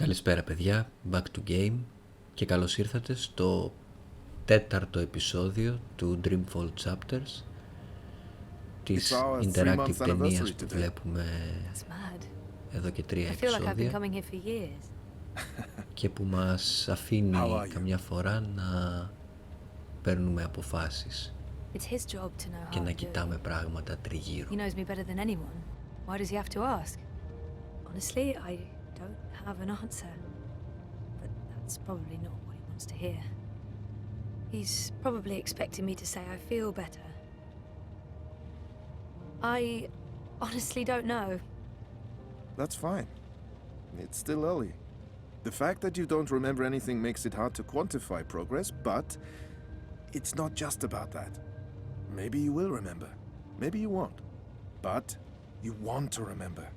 Καλησπέρα παιδιά, back to game και καλώς ήρθατε στο τέταρτο επεισόδιο του Dreamfall Chapters, της interactive ταινίας που βλέπουμε εδώ και 3 επεισόδια και που μας αφήνει καμιά φορά να παίρνουμε αποφάσεις και να κοιτάμε πράγματα τριγύρω. Honestly, I don't have an answer. But that's probably not what he wants to hear. He's probably expecting me to say I feel better. I honestly don't know. That's fine. It's still early. The fact that you don't remember anything makes it hard to quantify progress, but it's not just about that. Maybe you will remember. Maybe you won't. But you want to remember.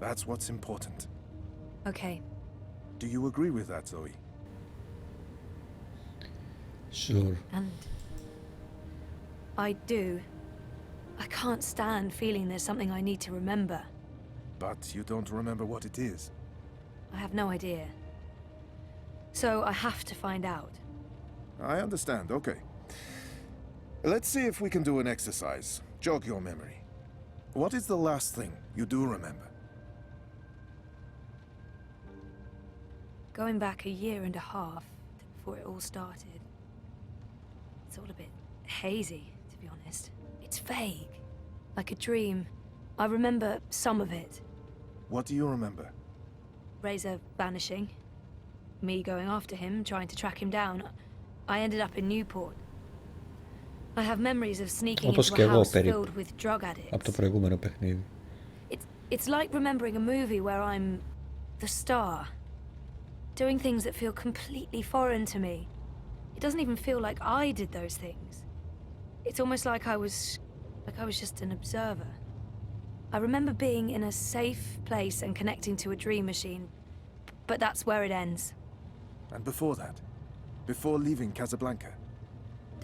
That's what's important. Okay. Do you agree with that, Zoe? Sure. And I do. I can't stand feeling there's something I need to remember. But you don't remember what it is. I have no idea. So I have to find out. I understand, okay. Let's see if we can do an exercise. Jog your memory. What is the last thing you do remember? Going back a year and a half before it all started. It's all a bit hazy, to be honest. It's vague, like a dream. I remember some of it. What do you remember? Razor vanishing. Me going after him, trying to track him down. I ended up in Newport. I have memories of sneaking into a house filled with drug addicts. Από το προηγούμενο παιχνίδι. It's like remembering a movie where I'm the star. Doing things that feel completely foreign to me. It doesn't even feel like I did those things. It's almost like I was just an observer. I remember being in a safe place and connecting to a dream machine, but that's where it ends. And before that? Before leaving Casablanca?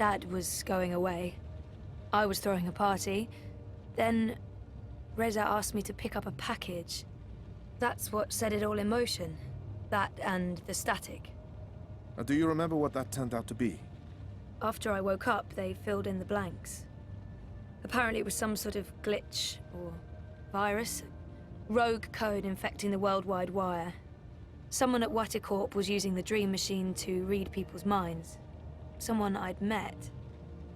Dad was going away. I was throwing a party. Then Reza asked me to pick up a package. That's what set it all in motion. That and the static. Do you remember what that turned out to be? After I woke up, they filled in the blanks. Apparently it was some sort of glitch or virus. Rogue code infecting the World Wide Wire. Someone at Waticorp was using the dream machine to read people's minds. Someone I'd met.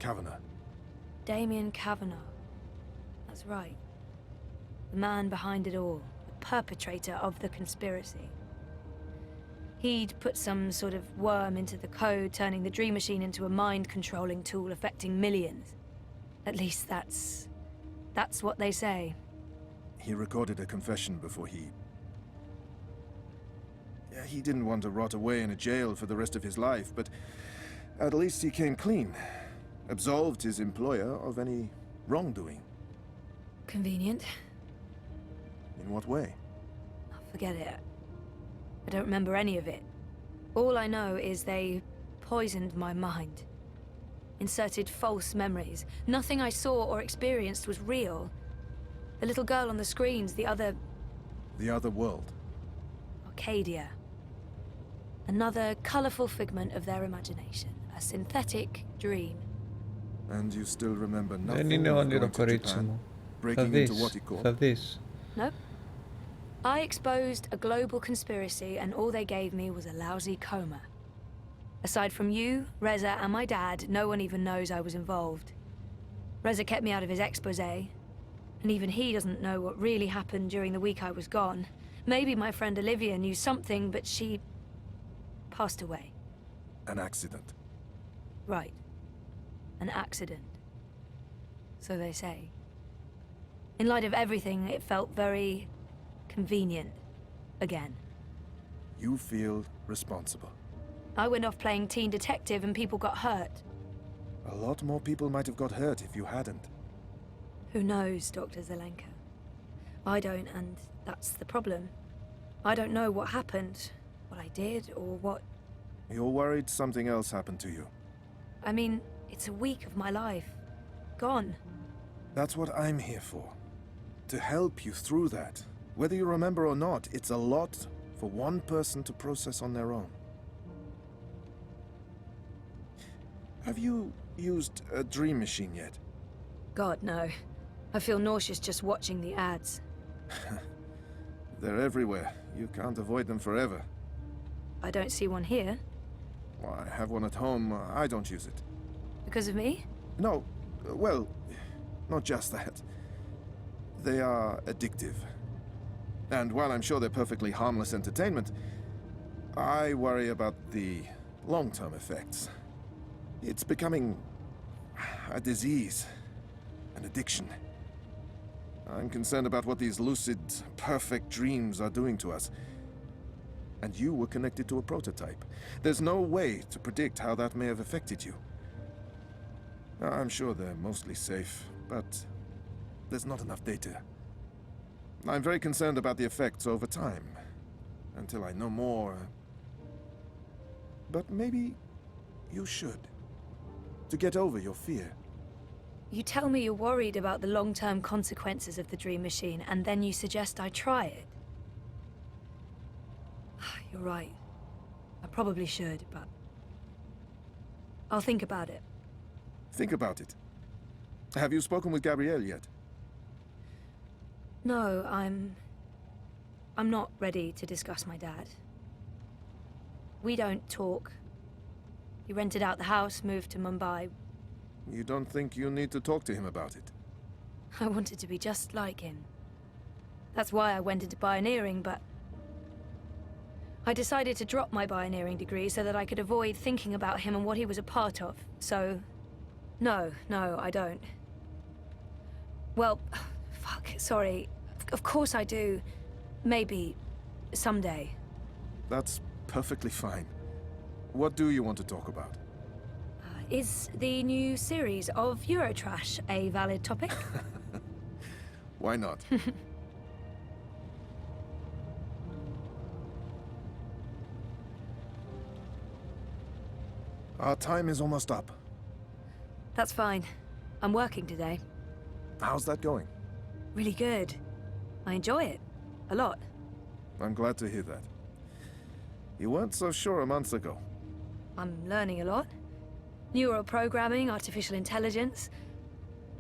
Kavanagh. Damien Kavanagh. That's right. The man behind it all. The perpetrator of the conspiracy. He'd put some sort of worm into the code, turning the dream machine into a mind-controlling tool affecting millions. At least that's what they say. He recorded a confession before he didn't want to rot away in a jail for the rest of his life, but at least he came clean. Absolved his employer of any wrongdoing. Convenient. In what way? Forget it. I don't remember any of it. All I know is they poisoned my mind. Inserted false memories. Nothing I saw or experienced was real. The little girl on the screens, the other world. Arcadia. Another colorful figment of their imagination. A synthetic dream. And you still remember nothing? Δεν είναι όνειρο, κορίτσι μου. Θα δεις. Nope. I exposed a global conspiracy and all they gave me was a lousy coma. Aside from you, Reza and my dad, no one even knows I was involved. Reza kept me out of his exposé, and even he doesn't know what really happened during the week I was gone. Maybe my friend Olivia knew something, but she passed away. An accident. Right. An accident. So they say. In light of everything, it felt very convenient. Again. You feel responsible. I went off playing teen detective and people got hurt. A lot more people might have got hurt if you hadn't. Who knows, Dr. Zelenka? I don't, and that's the problem. I don't know what happened, what I did, or what... You're worried something else happened to you. I mean, it's a week of my life. Gone. That's what I'm here for. To help you through that. Whether you remember or not, it's a lot for one person to process on their own. Have you used a dream machine yet? God, no. I feel nauseous just watching the ads. They're everywhere. You can't avoid them forever. I don't see one here. Well, I have one at home. I don't use it. Because of me? No, well, not just that. They are addictive. And while I'm sure they're perfectly harmless entertainment, I worry about the long-term effects. It's becoming a disease, an addiction. I'm concerned about what these lucid, perfect dreams are doing to us. And you were connected to a prototype. There's no way to predict how that may have affected you. I'm sure they're mostly safe, but there's not enough data. I'm very concerned about the effects over time, until I know more. But maybe you should, to get over your fear. You tell me you're worried about the long-term consequences of the dream machine, and then you suggest I try it. You're right. I probably should, but I'll think about it. Think about it. Have you spoken with Gabrielle yet? No, I'm not ready to discuss my dad. We don't talk. He rented out the house, moved to Mumbai. You don't think you need to talk to him about it? I wanted to be just like him. That's why I went into pioneering, but I decided to drop my pioneering degree so that I could avoid thinking about him and what he was a part of. So, no, I don't. Well, fuck, sorry. Of course I do. Maybe. Someday. That's perfectly fine. What do you want to talk about? Is the new series of Eurotrash a valid topic? Why not? Our time is almost up. That's fine. I'm working today. How's that going? Really good. I enjoy it. A lot. I'm glad to hear that. You weren't so sure a month ago. I'm learning a lot. Neural programming, artificial intelligence.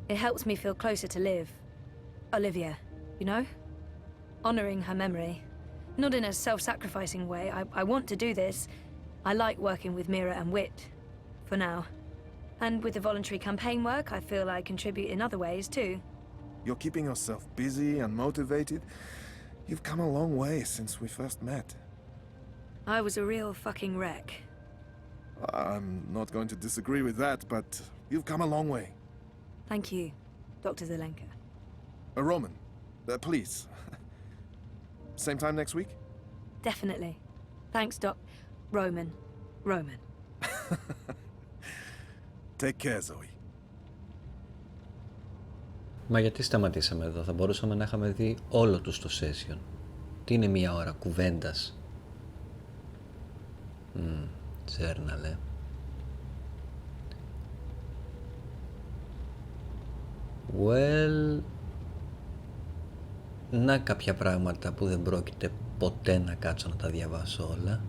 It helps me feel closer to Liv. Olivia, you know? Honoring her memory. Not in a self-sacrificing way. I want to do this. I like working with Mira and Wit. For now. And with the voluntary campaign work, I feel I contribute in other ways, too. You're keeping yourself busy and motivated. You've come a long way since we first met. I was a real fucking wreck. I'm not going to disagree with that, but you've come a long way. Thank you, Dr. Zelenka. Roman, please. Same time next week? Definitely. Thanks, Roman. Take care, Zoe. Μα γιατί σταματήσαμε εδώ? Θα μπορούσαμε να είχαμε δει όλο τους το session. Τι είναι μία ώρα κουβέντας? Τζέρναλε. Well, να κάποια πράγματα που δεν πρόκειται ποτέ να κάτσω να τα διαβάσω όλα.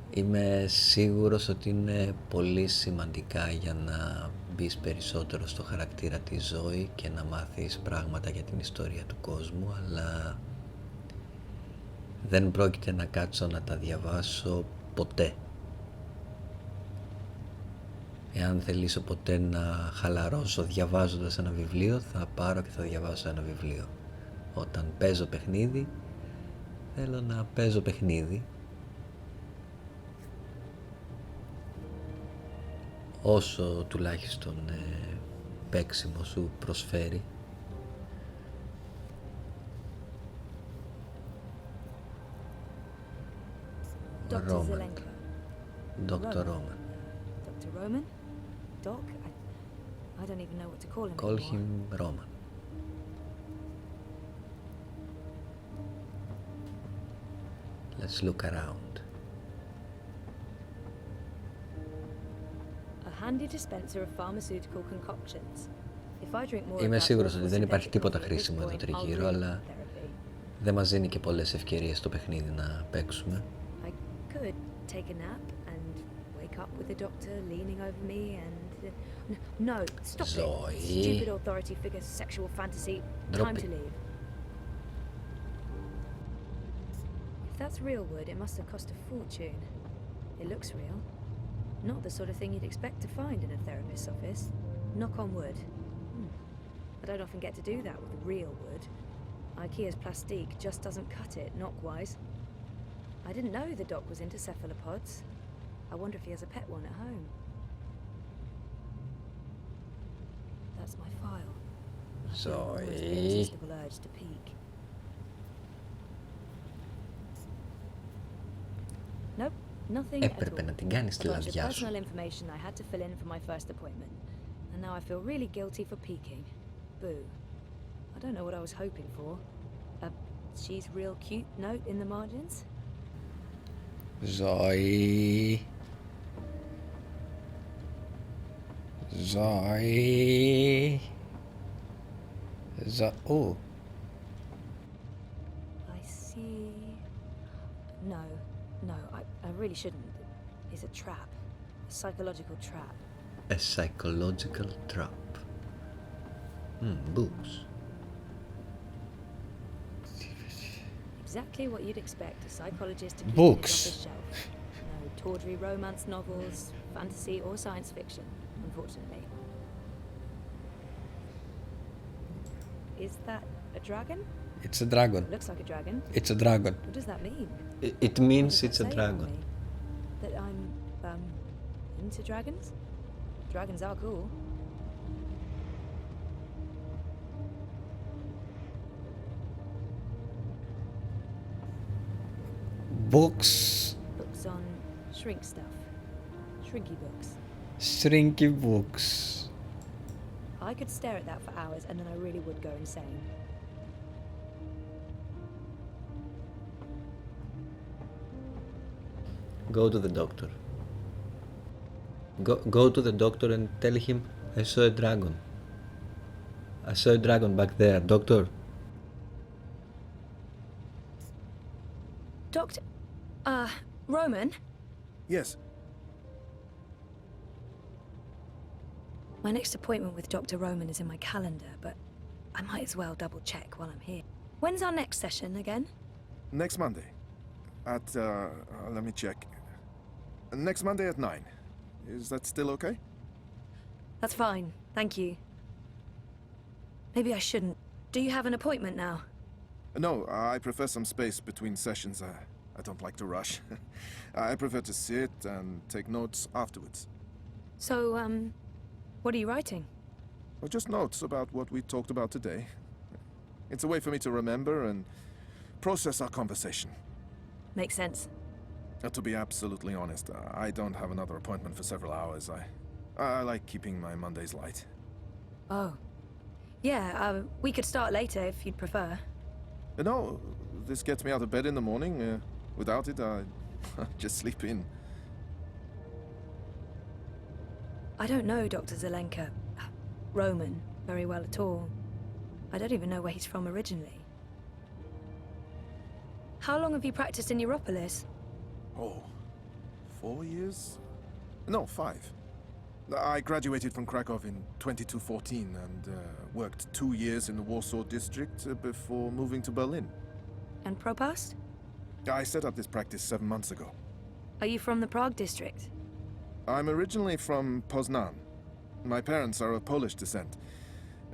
Είμαι σίγουρος ότι είναι πολύ σημαντικά για να μπεις περισσότερο στο χαρακτήρα της Ζωή και να μάθεις πράγματα για την ιστορία του κόσμου, αλλά δεν πρόκειται να κάτσω να τα διαβάσω ποτέ. Εάν θελήσω ποτέ να χαλαρώσω διαβάζοντας ένα βιβλίο, θα πάρω και θα διαβάσω ένα βιβλίο. Όταν παίζω παιχνίδι, θέλω να παίζω παιχνίδι. Όσο τουλάχιστον παίξιμο σου προσφέρει. Roman. Dr. Roman. Dr. Roman? Doc? I don't even know what to call him. Call anymore. him Roman. Let's look around. A handy dispenser of pharmaceutical concoctions. If I drink more of Είμαι that σίγουρος ότι awful δεν υπάρχει synthetic τίποτα coffee at this χρήσιμο εδώ point, I'll τριγύρω, really αλλά need therapy. δεν μας δίνει και πολλές ευκαιρίες στο παιχνίδι να παίξουμε. I could take a nap and wake up with the doctor leaning over me and... No, stop it. Zoe. Stupid authority figure sexual fantasy. Drop Time it. to leave. If that's real wood, it must have cost a fortune. It looks real. Not the sort of thing you'd expect to find in a therapist's office. Knock on wood. I don't often get to do that with real wood. IKEA's plastique just doesn't cut it, knock-wise. I didn't know the doc was into cephalopods. I wonder if he has a pet one at home. That's my file. Zoe. Irresistible urge to peek. Nope, nothing at Έπρεπε all. να την κάνεις τη A bunch of λαδιά σου. personal information I had to fill in for my first appointment. And now I feel really guilty for peeking. Boo. I don't know what I was hoping for. A she's real cute note in the margins? Ζωή. Ζωή. Ου. I see. No, I really shouldn't. It's a trap. A psychological trap. A psychological trap. Books. Exactly what you'd expect a psychologist to keep Books. on his office shelf. No tawdry romance novels, fantasy or science fiction, unfortunately. Is that a dragon? It's a dragon. Looks like a dragon. It's a dragon. What does that mean? It What means does that it's a say dragon. about me? That I'm, into dragons? Dragons are cool. Books. Books on shrink stuff. Shrinky books. Shrinky books. I could stare at that for hours and then I really would go insane. Go to the doctor. Go to the doctor and tell him I saw a dragon. I saw a dragon back there, doctor. Doctor... Roman? Yes. My next appointment with Dr. Roman is in my calendar, but I might as well double check while I'm here. When's our next session again? Next Monday. At, let me check. Next Monday at 9. Is that still okay? That's fine, thank you. Maybe I shouldn't. Do you have an appointment now? No, I prefer some space between sessions. I don't like to rush. I prefer to sit and take notes afterwards. So, what are you writing? Well, just notes about what we talked about today. It's a way for me to remember and process our conversation. Makes sense. To be absolutely honest, I don't have another appointment for several hours. I like keeping my Mondays light. Oh. Yeah, we could start later if you'd prefer. No, this gets me out of bed in the morning. Without it, I just sleep in. I don't know Dr. Zelenka, Roman, very well at all. I don't even know where he's from originally. How long have you practiced in Europolis? Oh, 4 years? No, 5. I graduated from Krakow in 2214 and worked 2 years in the Warsaw district before moving to Berlin. And Propast? I set up this practice 7 months ago. Are you from the Prague district? I'm originally from Poznan. My parents are of Polish descent.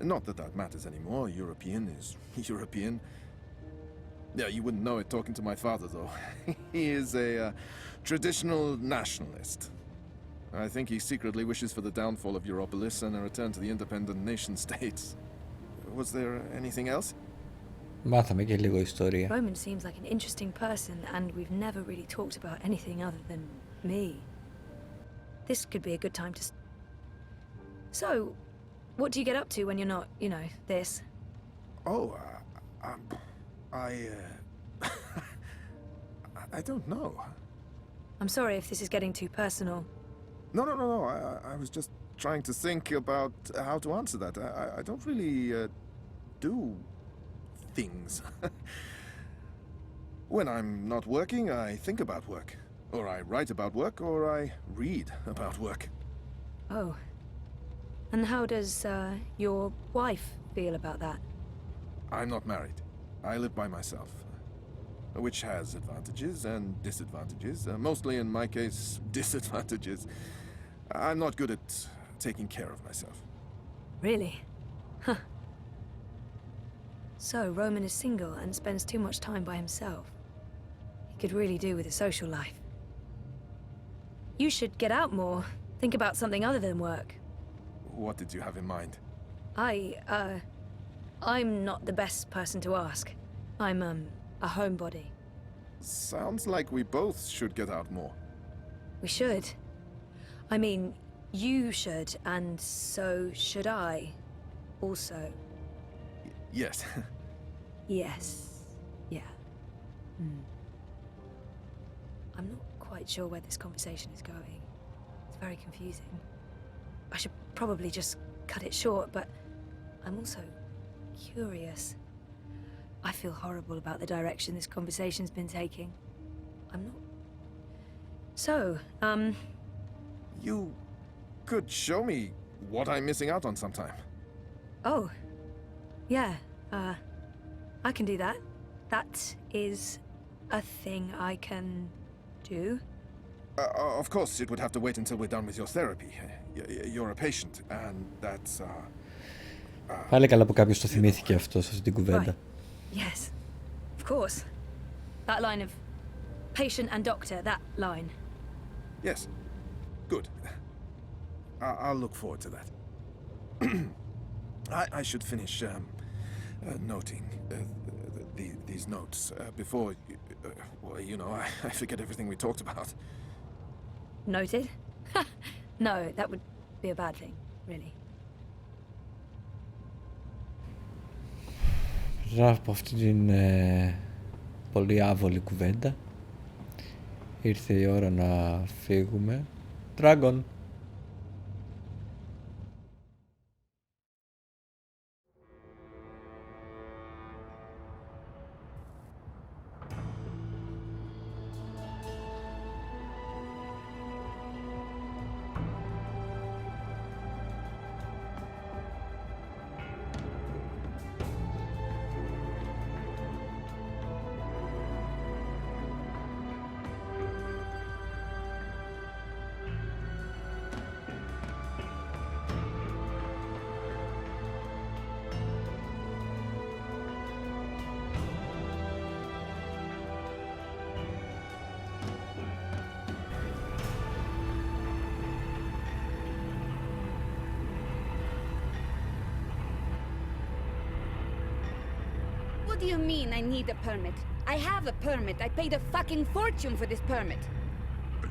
Not that that matters anymore. European is European. Yeah, you wouldn't know it talking to my father, though. He is a traditional nationalist. I think he secretly wishes for the downfall of Europolis and a return to the independent nation-states. Was there anything else? Μάθαμε και λίγο ιστορία. Roman seems like an interesting person, and we've never really talked about anything other than me. This could be a good time to... So, what do you get up to when you're not, you know, this? Oh, I don't know. I'm sorry if this is getting too personal. No. I was just trying to think about how to answer that. I don't really do things. When I'm not working, I think about work. Or I write about work, or I read about work. Oh. And how does, your wife feel about that? I'm not married. I live by myself. Which has advantages and disadvantages. Mostly, in my case, disadvantages. I'm not good at taking care of myself. Really? Huh. So, Roman is single and spends too much time by himself. He could really do with a social life. You should get out more. Think about something other than work. What did you have in mind? I'm not the best person to ask. I'm, a homebody. Sounds like we both should get out more. We should. I mean, you should, and so should I. Also. Yes. Yes. Yeah. I'm not quite sure where this conversation is going. It's very confusing. I should probably just cut it short, but I'm also curious. I feel horrible about the direction this conversation's been taking. I'm not... So, You could show me what I'm missing out on sometime. Oh. Yeah, I can do that. That is a thing I can do. Of course, it would have to wait until we're done with your therapy. You're a patient, and that's, Πάλι καλά που κάποιος το θυμήθηκε αυτό σε αυτή την κουβέντα. Right. Yes, of course. That line of patient and doctor, that line. Yes. Good. I'll look forward to that. I should finish noting these notes before... well, you know, I forget everything we talked about. Noted? No, that would be a bad thing, really. Μετά από αυτή την πολύ άβολη κουβέντα ήρθε η ώρα να φύγουμε. Dragon! What do you mean I need a permit? I have a permit. I paid a fucking fortune for this permit.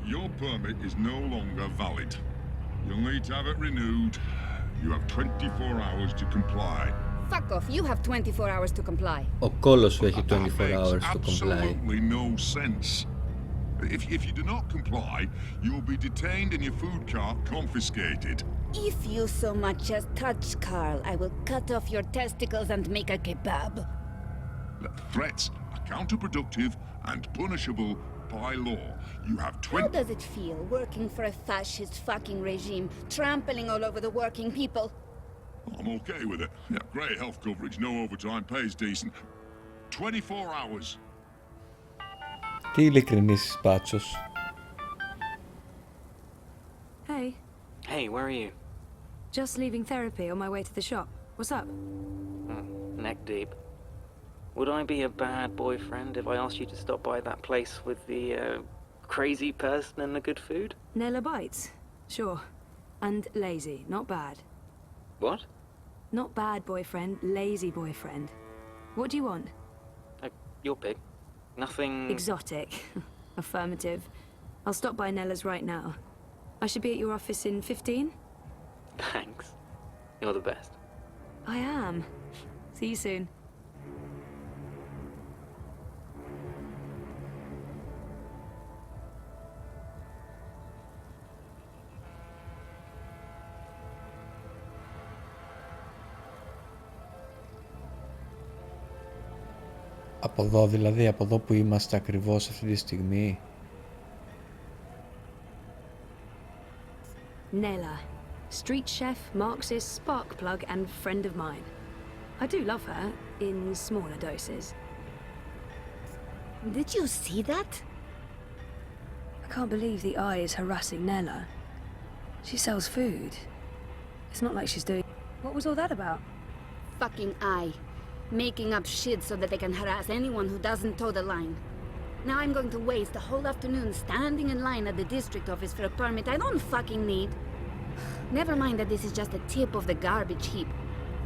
Your permit is no longer valid. You'll need to have it renewed. You have 24 hours to comply. Fuck off. You have 24 hours to comply. Ο κόλος σου έχει 24 That makes hours to comply. absolutely no sense. If you do not comply, you will be detained and your food cart confiscated. If you so much as touch Carl, I will cut off your testicles and make a kebab. Threats are counterproductive and punishable by law. You have How does it feel working for a fascist fucking regime, trampling all over the working people? I'm okay with it. Yeah, great health coverage, no overtime, pays decent. 24 hours. Τι ειλικρινής μπάτσος. Hey, Hey, where are you? just leaving therapy on my way to the shop. What's up? Neck deep. Would I be a bad boyfriend if I asked you to stop by that place with the crazy person and the good food? Nella bites? Sure. And lazy, not bad. What? Not bad boyfriend, lazy boyfriend. What do you want? Your pick. Nothing... Exotic. Affirmative. I'll stop by Nella's right now. I should be at your office in 15? Thanks. You're the best. I am. See you soon. Από εδώ δηλαδή, από εδώ που είμαστε ακριβώς αυτή τη στιγμή. Nella, street chef, Marxist, spark plug and friend of mine. I do love her, in smaller doses. Did you see that? I can't believe the eye is harassing Nella. She sells food. It's not like she's doing... What was all that about? Fucking eye. Making up shit so that they can harass anyone who doesn't toe the line. Now I'm going to waste the whole afternoon standing in line at the district office for a permit I don't fucking need. Never mind that this is just a tip of the garbage heap.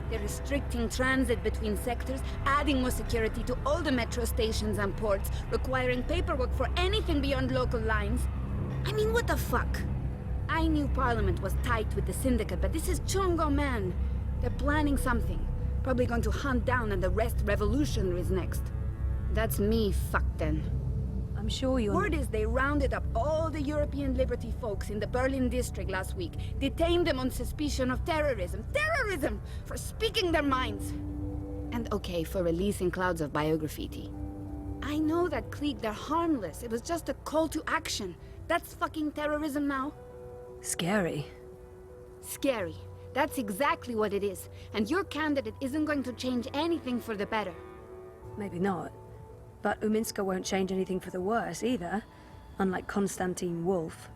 They're restricting transit between sectors, adding more security to all the metro stations and ports, requiring paperwork for anything beyond local lines. I mean, what the fuck? I knew Parliament was tight with the syndicate, but this is Chongo, man. They're planning something. Probably going to hunt down and arrest revolutionaries next. That's me fucked then. I'm sure you're... Word is they rounded up all the European Liberty folks in the Berlin district last week, detained them on suspicion of terrorism. Terrorism! For speaking their minds! And okay, for releasing clouds of biograffiti. I know that clique, they're harmless. It was just a call to action. That's fucking terrorism now. Scary. Scary. That's exactly what it is. And your candidate isn't going to change anything for the better. Maybe not. But Uminska won't change anything for the worse either, unlike Konstantin Wolf.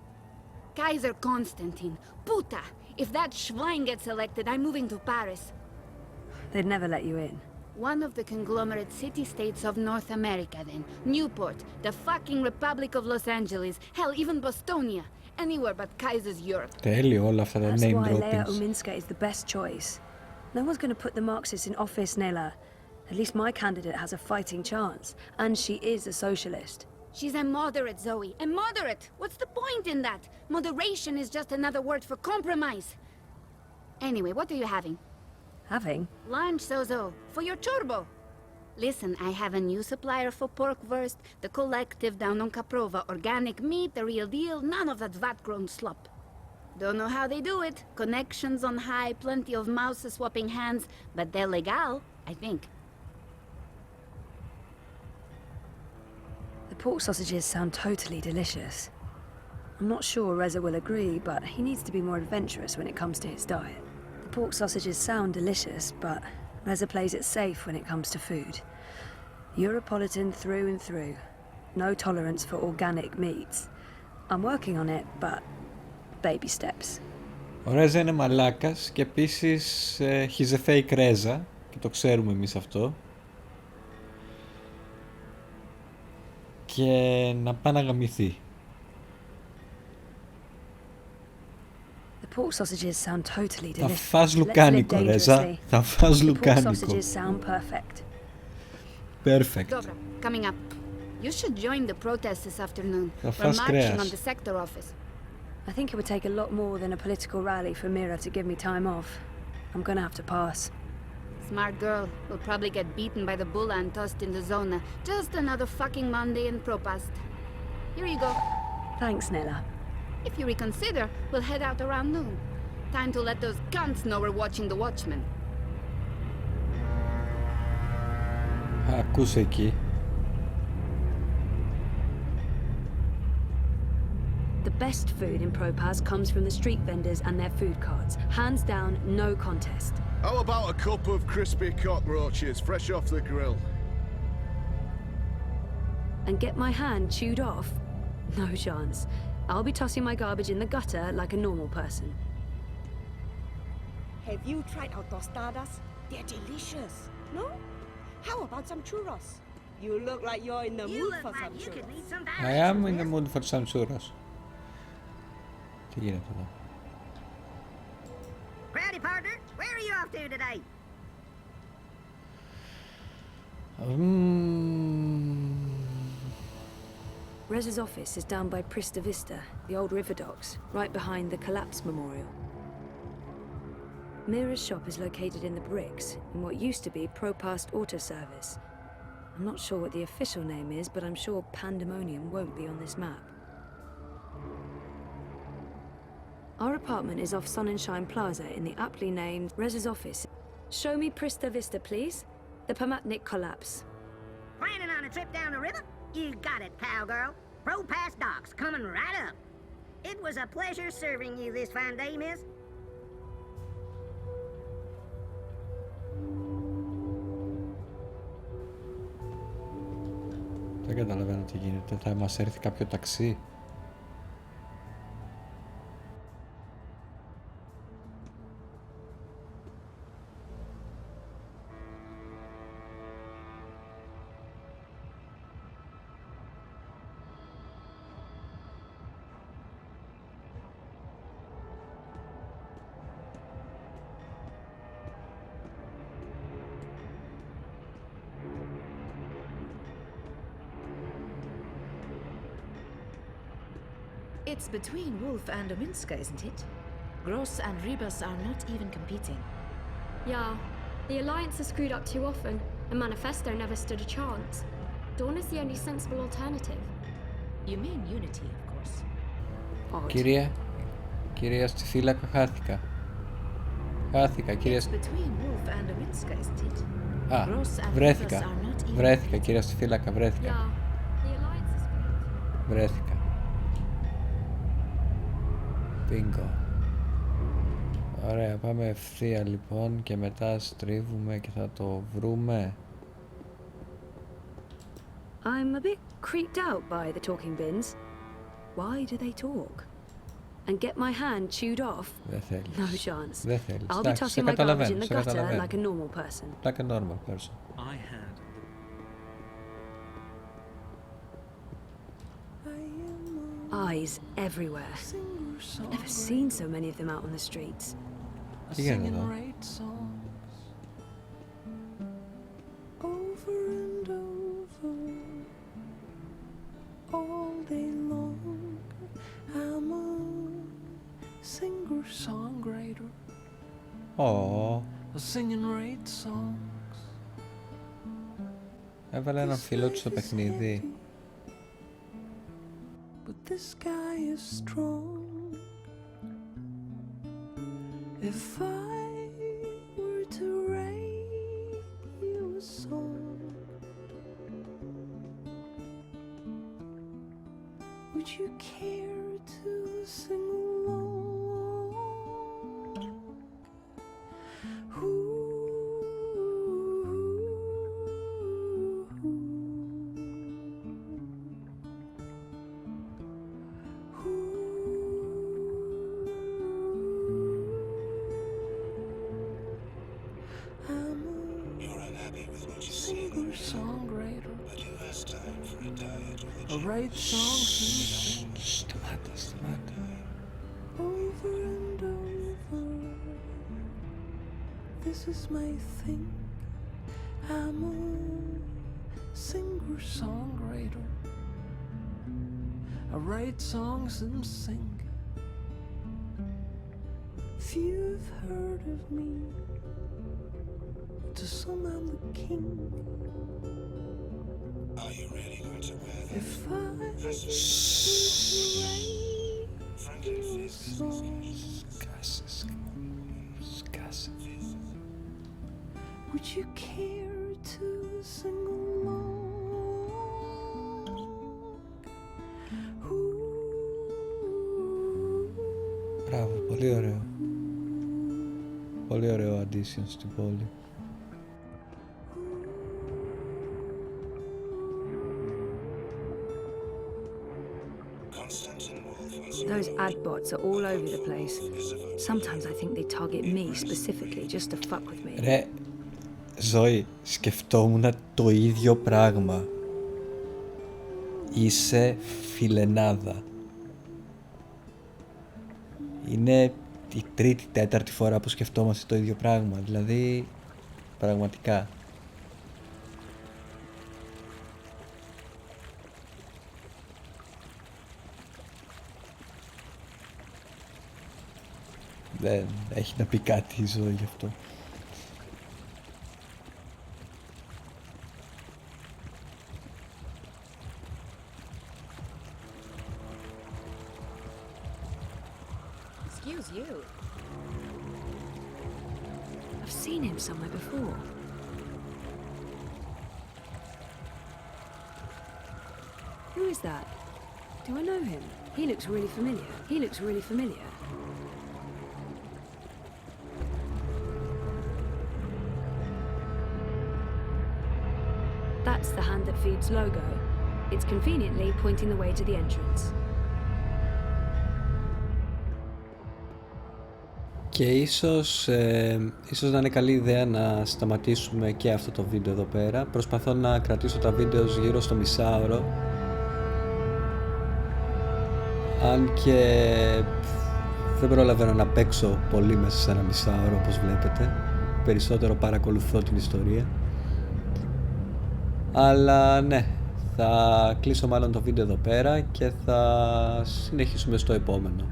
Kaiser Konstantin. Puta! If that Schwein gets elected, I'm moving to Paris. They'd never let you in. One of the conglomerate city-states of North America, then. Newport, the fucking Republic of Los Angeles, hell, even Bostonia. Anywhere but Kaiser's Europe. Τέλειο όλα αυτά τα That's name why Leia droppings. Uminska is the best choice. No one's going to put the Marxists in office, Nela. At least my candidate has a fighting chance. And she is a socialist. She's a moderate, Zoe. A moderate! What's the point in that? Moderation is just another word for compromise. Anyway, what are you having? Having? Lunch, Zozo. For your chorbo. Listen, I have a new supplier for pork wurst, the collective down on Caprova. Organic meat, the real deal, none of that vat-grown slop. Don't know how they do it. Connections on high, plenty of mouses swapping hands, but they're legal, I think. The pork sausages sound totally delicious. I'm not sure Reza will agree, but he needs to be more adventurous when it comes to his diet. The pork sausages sound delicious, but Reza plays it safe when it comes to food. Europolitan through and through. No tolerance for organic meats. I'm working on it, but baby steps. Ο Ρέζα είναι μαλάκας και επίσης he's a fake Ρέζα και το ξέρουμε εμείς αυτό. Και να πάει να γαμηθεί. The pork sausages sound totally delicious. Θα φας λουκάνικο, Ρέζα. Θα φας λουκάνικο. The pork sausages sound perfect. Perfect. Dobra, coming up. You should join the protest this afternoon. Θα We're φας marching κρέας. on the sector office. I think it would take a lot more than a political rally for Mira to give me time off. I'm gonna have to pass. Smart girl. Will probably get beaten by the bulla and tossed in the zona. Just another fucking Monday in Propast. Here you go. Thanks, Nella. If you reconsider, we'll head out around noon. Time to let those cunts know we're watching the Watchmen. Ακούσε εκεί. The best food in Propaz comes from the street vendors and their food carts. Hands down, no contest. How about a cup of crispy cockroaches, fresh off the grill? And get my hand chewed off? No chance. I'll be tossing my garbage in the gutter like a normal person. Have you tried our tostadas? They're delicious. No? How about some churros? You look like you're in the mood for some churros. I am in the mood for some churros. Τι γίνεται εδώ? Howdy, partner. Where are you off to today? Reza's office is down by Prista Vista, the old river docks, right behind the Collapse Memorial. Mira's shop is located in the bricks, in what used to be Propast Auto Service. I'm not sure what the official name is, but I'm sure Pandemonium won't be on this map. Our apartment is off Sonnenschein Plaza in the aptly named Reza's office. Show me Prista Vista, please. The Pamatnik Collapse. Planning on a trip down the river? You got it, cowgirl. Pro Pass docks coming right up. It was a pleasure serving you this fine day, miss. Δεν καταλαβαίνω τι γίνεται. Θα μας έρθει κάποιο ταξί? It's between Wolf and Ominska, isn't it? Gross and Rebus are not even competing. Yeah, the Alliance has screwed up too often, and Manifesto never stood a chance. Dawn is the only sensible alternative. You mean Unity, of course. Odd. Κυρία στη φύλακα χάθηκα. Κυρία... It's between Wolf and Ominska, isn't it? Α, Gross and βρέθηκα. Rebus are not even Βρέθηκα, κυρία στη φύλακα, βρέθηκα. Yeah, the Alliance has screwed up. Βρέθηκα. Bingo. Ωραία, πάμε ευθεία λοιπόν και μετά στρίβουμε και θα το βρούμε. I'm a bit creeped out by the talking bins. Why do they talk? And get my hand chewed off? Δεν θέλεις. No chance. Δεν θέλεις. I'll be Εντάξει, tossing my garbage in the σε gutter καταλαβαίνω. like a normal person. Like a normal person. I had Eyes everywhere. I've never seen so many of them out on the streets. Τι γίνεται εδώ? Ω, έβαλε έναν φίλο του στο παιχνίδι. But this guy is strong. If I were to write you a song, would you care to sing along? Σταμάτα. Over and over, this is my thing. I'm a singer-songwriter. I write songs and sing. If you've heard of me, to some I'm the king. Are you really going to wear that? If I would you care to sing along? Μπράβο, πολύ ωραίο. Πολύ ωραίο addition στην πόλη. Those ad bots are all over the place. Sometimes I think they target me specifically just to fuck with me. Ρε, Ζωή, σκεφτόμουν το ίδιο πράγμα. Είσαι φιλενάδα. Είναι η τρίτη, τέταρτη φορά που σκεφτόμαστε το ίδιο πράγμα. Δηλαδή, πραγματικά. Δεν έχει να πει κάτι η Ζωή γι' αυτό. Excuse you. I've seen him somewhere before. Who is that? Do I know him? He looks really familiar. He looks really familiar. That's the Hand That Feeds logo. It's conveniently pointing the way to the entrance. Και ίσως να είναι καλή ιδέα να σταματήσουμε και αυτό το βίντεο εδώ πέρα. Προσπαθώ να κρατήσω τα βίντεο γύρω στο μισάωρο. Αν και δεν προλαβαίνω να παίξω πολύ μέσα σε ένα μισάωρο, όπως βλέπετε. Περισσότερο παρακολουθώ την ιστορία. Αλλά ναι, θα κλείσω μάλλον το βίντεο εδώ πέρα και θα συνεχίσουμε στο επόμενο.